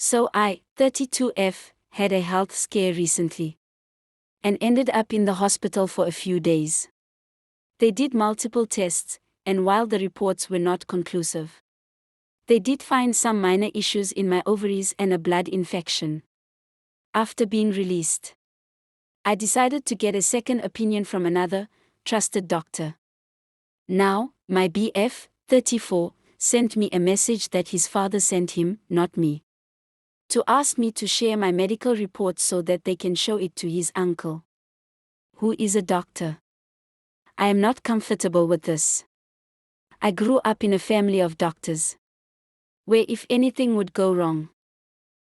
So I, 32F, had a health scare recently. And ended up in the hospital for a few days. They did multiple tests, and while the reports were not conclusive, they did find some minor issues in my ovaries and a blood infection. After being released, I decided to get a second opinion from another, trusted doctor. Now, my BF, 34, sent me a message that his father sent him, not me, to ask me to share my medical reports so that they can show it to his uncle, who is a doctor. I am not comfortable with this. I grew up in a family of doctors, where if anything would go wrong,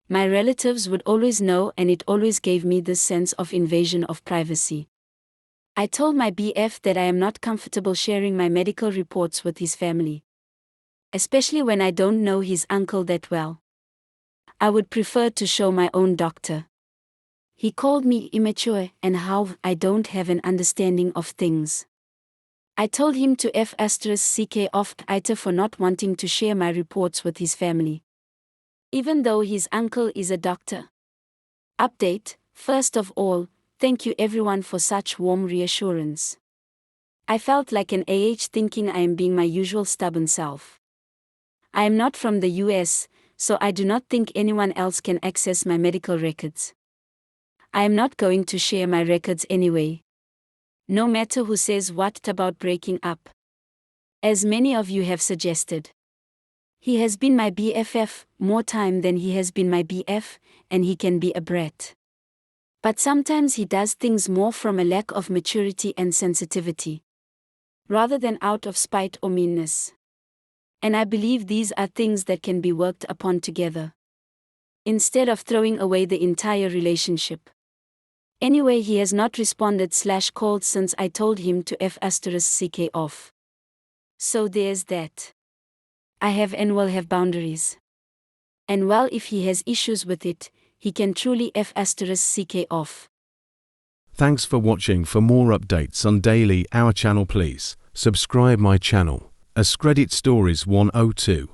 my relatives would always know, and it always gave me this sense of invasion of privacy. I told my BF that I am not comfortable sharing my medical reports with his family, especially when I don't know his uncle that well. I would prefer to show my own doctor. He called me immature and how I don't have an understanding of things. I told him to F***ck off AITA for not wanting to share my reports with his family, even though his uncle is a doctor. Update: first of all, thank you everyone for such warm reassurance. I felt like an thinking I am being my usual stubborn self. I am not from the US, so I do not think anyone else can access my medical records. I am not going to share my records anyway, no matter who says what about breaking up. As many of you have suggested, he has been my BFF more time than he has been my BF, and he can be a brat. But sometimes he does things more from a lack of maturity and sensitivity, rather than out of spite or meanness. And I believe these are things that can be worked upon together, instead of throwing away the entire relationship. Anyway, he has not responded/called since I told him to F***ck off. So there's that. I have and will have boundaries. And well, if he has issues with it, he can truly F***ck off. Thanks for watching. For more updates on daily our channel, please subscribe my channel. As Credit Stories 102.